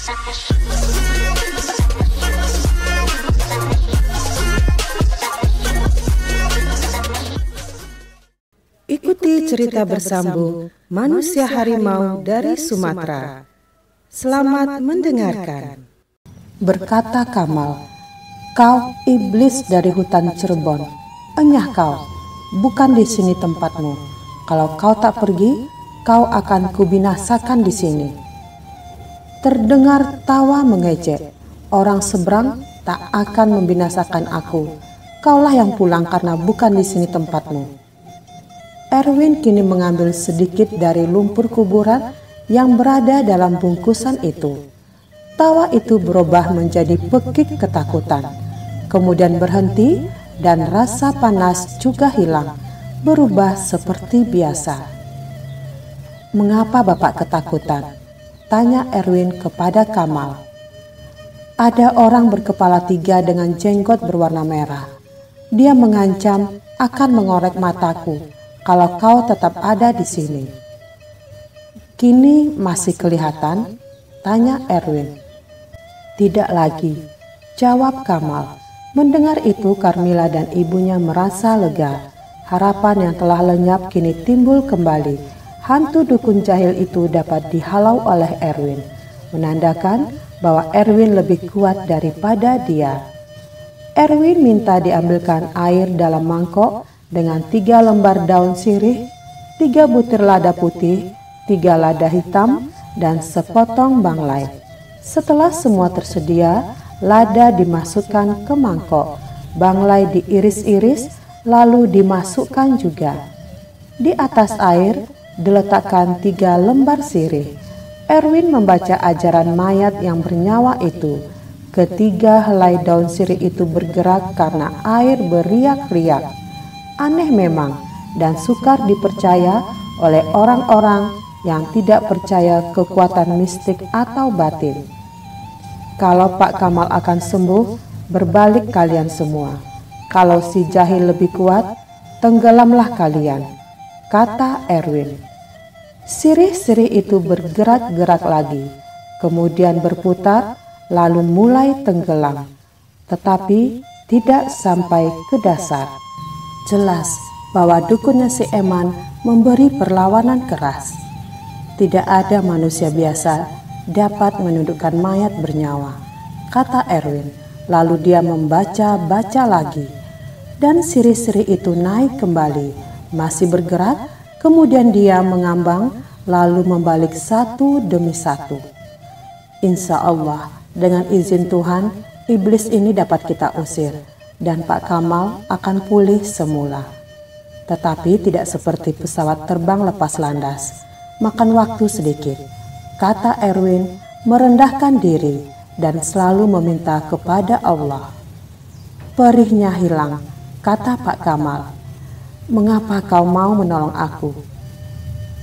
Ikuti cerita bersambung Manusia Harimau dari Sumatera. Selamat mendengarkan. Berkata Kamal, "Kau iblis dari hutan Cirebon, enyah kau, bukan di sini tempatmu. Kalau kau tak pergi, kau akan kubinasakan di sini." Terdengar tawa mengejek, "Orang seberang tak akan membinasakan aku. Kaulah yang pulang karena bukan di sini tempatmu." Erwin kini mengambil sedikit dari lumpur kuburan yang berada dalam bungkusan itu. Tawa itu berubah menjadi pekik ketakutan, kemudian berhenti dan rasa panas juga hilang, berubah seperti biasa. "Mengapa Bapak ketakutan?" tanya Erwin kepada Kamal. "Ada orang berkepala 3 dengan jenggot berwarna merah. Dia mengancam akan mengorek mataku kalau kau tetap ada di sini." "Kini masih kelihatan?" tanya Erwin. "Tidak lagi," jawab Kamal. Mendengar itu, Karmila dan ibunya merasa lega. Harapan yang telah lenyap kini timbul kembali. Hantu dukun jahil itu dapat dihalau oleh Erwin, menandakan bahwa Erwin lebih kuat daripada dia. Erwin minta diambilkan air dalam mangkok dengan 3 lembar daun sirih, 3 butir lada putih, 3 lada hitam, dan sepotong banglai. Setelah semua tersedia, lada dimasukkan ke mangkok, banglai diiris-iris, lalu dimasukkan juga. Di atas air diletakkan 3 lembar sirih. Erwin membaca ajaran mayat yang bernyawa itu. Ketiga helai daun sirih itu bergerak karena air beriak-riak. Aneh memang, dan sukar dipercaya oleh orang-orang yang tidak percaya kekuatan mistik atau batin. "Kalau Pak Kamal akan sembuh, berbalik kalian semua. Kalau si jahil lebih kuat, tenggelamlah kalian," kata Erwin. Sirih-sirih itu bergerak-gerak lagi, kemudian berputar, lalu mulai tenggelam, tetapi tidak sampai ke dasar. Jelas bahwa dukunnya si Eman memberi perlawanan keras. "Tidak ada manusia biasa dapat menundukkan mayat bernyawa," kata Erwin. Lalu dia membaca-baca lagi, dan sirih-sirih itu naik kembali, masih bergerak, kemudian dia mengambang, lalu membalik satu demi satu. "Insya Allah, dengan izin Tuhan, iblis ini dapat kita usir, dan Pak Kamal akan pulih semula. Tetapi tidak seperti pesawat terbang lepas landas, makan waktu sedikit," kata Erwin merendahkan diri dan selalu meminta kepada Allah. "Perihnya hilang," kata Pak Kamal. "Mengapa kau mau menolong aku?"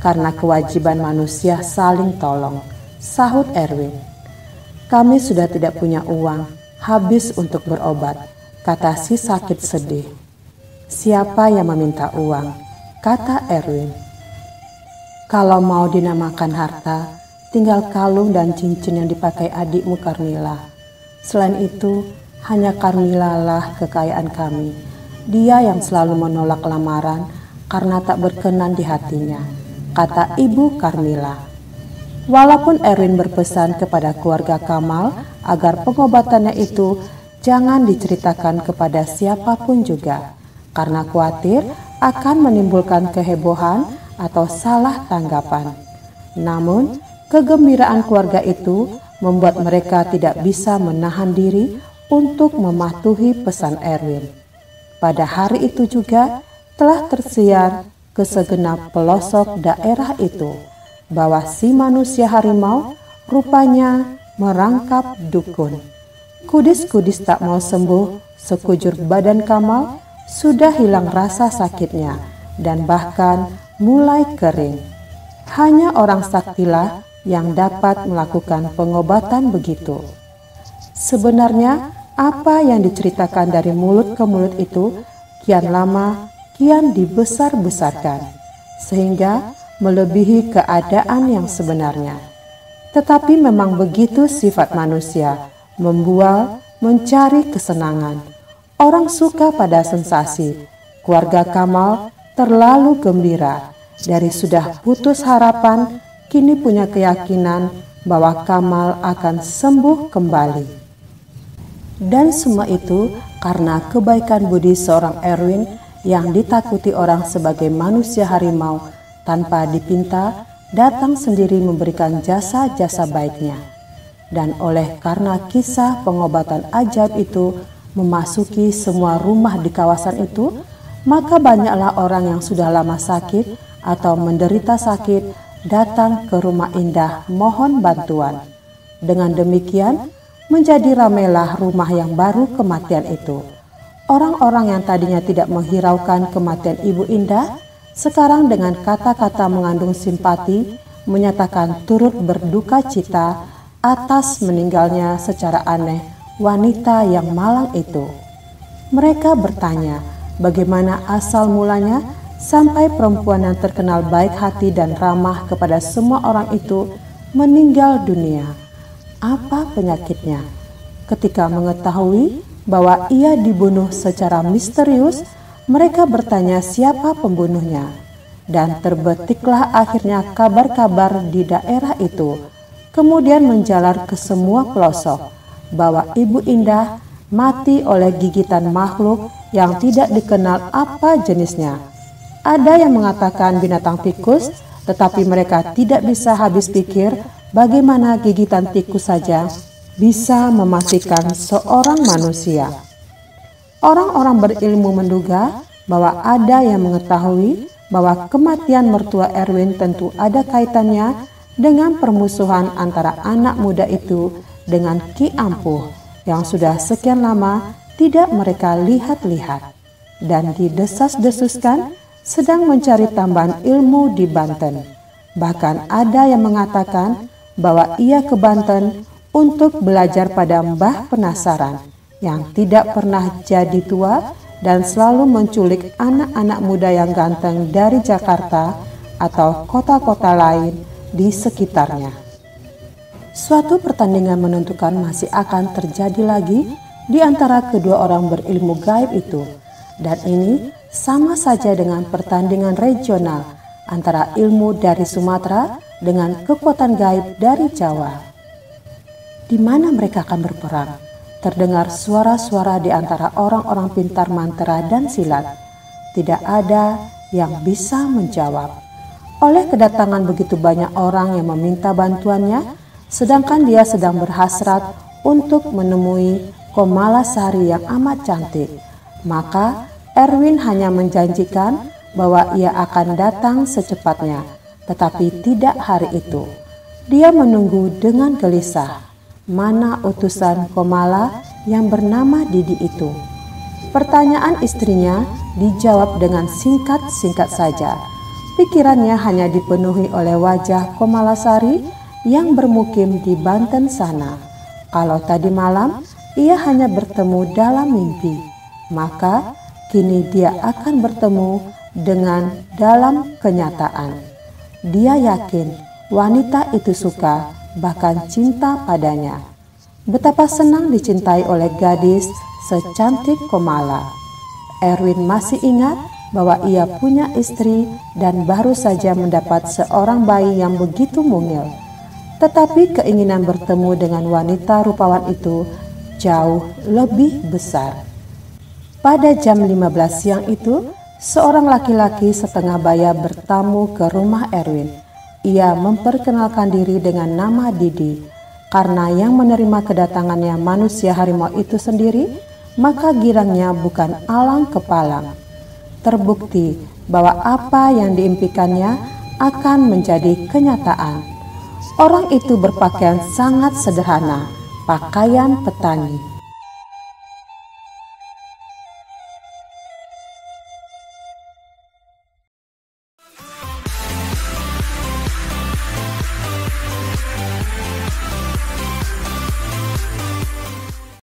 "Karena kewajiban manusia saling tolong," sahut Erwin. "Kami sudah tidak punya uang, habis untuk berobat," kata si sakit sedih. "Siapa yang meminta uang?" kata Erwin. "Kalau mau dinamakan harta, tinggal kalung dan cincin yang dipakai adikmu Karmila. Selain itu, hanya Karmila lah kekayaan kami. Dia yang selalu menolak lamaran karena tak berkenan di hatinya," kata ibu Karmila. Walaupun Erwin berpesan kepada keluarga Kamal agar pengobatannya itu jangan diceritakan kepada siapapun juga, karena khawatir akan menimbulkan kehebohan atau salah tanggapan. Namun, kegembiraan keluarga itu membuat mereka tidak bisa menahan diri untuk mematuhi pesan Erwin. Pada hari itu juga telah tersiar ke segenap pelosok daerah itu bahwa si manusia harimau rupanya merangkap dukun. Kudis-kudis tak mau sembuh, sekujur badan Kamal sudah hilang rasa sakitnya dan bahkan mulai kering. Hanya orang saktilah yang dapat melakukan pengobatan begitu. Sebenarnya apa yang diceritakan dari mulut ke mulut itu kian lama kian dibesar-besarkan, sehingga melebihi keadaan yang sebenarnya. Tetapi memang begitu sifat manusia, membual, mencari kesenangan. Orang suka pada sensasi. Keluarga Kamal terlalu gembira. Dari sudah putus harapan, kini punya keyakinan bahwa Kamal akan sembuh kembali. Dan semua itu karena kebaikan budi seorang Erwin yang ditakuti orang sebagai manusia harimau tanpa dipinta, datang sendiri memberikan jasa-jasa baiknya. Dan oleh karena kisah pengobatan ajaib itu memasuki semua rumah di kawasan itu, maka banyaklah orang yang sudah lama sakit atau menderita sakit datang ke rumah Indah mohon bantuan. Dengan demikian, menjadi ramailah rumah yang baru kematian itu. Orang-orang yang tadinya tidak menghiraukan kematian Ibu Indah, sekarang dengan kata-kata mengandung simpati, menyatakan turut berduka cita atas meninggalnya secara aneh wanita yang malang itu. Mereka bertanya, bagaimana asal mulanya sampai perempuan yang terkenal baik hati dan ramah kepada semua orang itu meninggal dunia. Apa penyakitnya? Ketika mengetahui bahwa ia dibunuh secara misterius, mereka bertanya siapa pembunuhnya. Dan terbetiklah akhirnya kabar-kabar di daerah itu. Kemudian menjalar ke semua pelosok bahwa Ibu Indah mati oleh gigitan makhluk yang tidak dikenal apa jenisnya. Ada yang mengatakan binatang tikus, tetapi mereka tidak bisa habis pikir bagaimana gigitan tikus saja bisa mematikan seorang manusia. Orang-orang berilmu menduga bahwa ada yang mengetahui bahwa kematian mertua Erwin tentu ada kaitannya dengan permusuhan antara anak muda itu dengan Ki Ampuh yang sudah sekian lama tidak mereka lihat-lihat dan didesas-desuskan sedang mencari tambahan ilmu di Banten. Bahkan ada yang mengatakan bahwa ia ke Banten untuk belajar pada Mbah Penasaran yang tidak pernah jadi tua dan selalu menculik anak-anak muda yang ganteng dari Jakarta atau kota-kota lain di sekitarnya. Suatu pertandingan menentukan masih akan terjadi lagi di antara kedua orang berilmu gaib itu, dan ini sama saja dengan pertandingan regional antara ilmu dari Sumatera dengan kekuatan gaib dari Jawa. Di mana mereka akan berperang? Terdengar suara-suara di antara orang-orang pintar mantra dan silat. Tidak ada yang bisa menjawab. Oleh kedatangan begitu banyak orang yang meminta bantuannya, sedangkan dia sedang berhasrat untuk menemui Komalasari yang amat cantik, maka Erwin hanya menjanjikan bahwa ia akan datang secepatnya, tetapi tidak hari itu. Dia menunggu dengan gelisah. Mana utusan Komala yang bernama Didi itu? Pertanyaan istrinya dijawab dengan singkat-singkat saja. Pikirannya hanya dipenuhi oleh wajah Komalasari yang bermukim di Banten sana. Kalau tadi malam ia hanya bertemu dalam mimpi, maka kini dia akan bertemu dengan dalam kenyataan. Dia yakin wanita itu suka, bahkan cinta padanya. Betapa senang dicintai oleh gadis secantik Komala. Erwin masih ingat bahwa ia punya istri dan baru saja mendapat seorang bayi yang begitu mungil. Tetapi keinginan bertemu dengan wanita rupawan itu jauh lebih besar. Pada jam 15 siang itu, seorang laki-laki setengah baya bertamu ke rumah Erwin. Ia memperkenalkan diri dengan nama Didi. Karena yang menerima kedatangannya manusia harimau itu sendiri, maka girangnya bukan alang kepalang. Terbukti bahwa apa yang diimpikannya akan menjadi kenyataan. Orang itu berpakaian sangat sederhana, pakaian petani.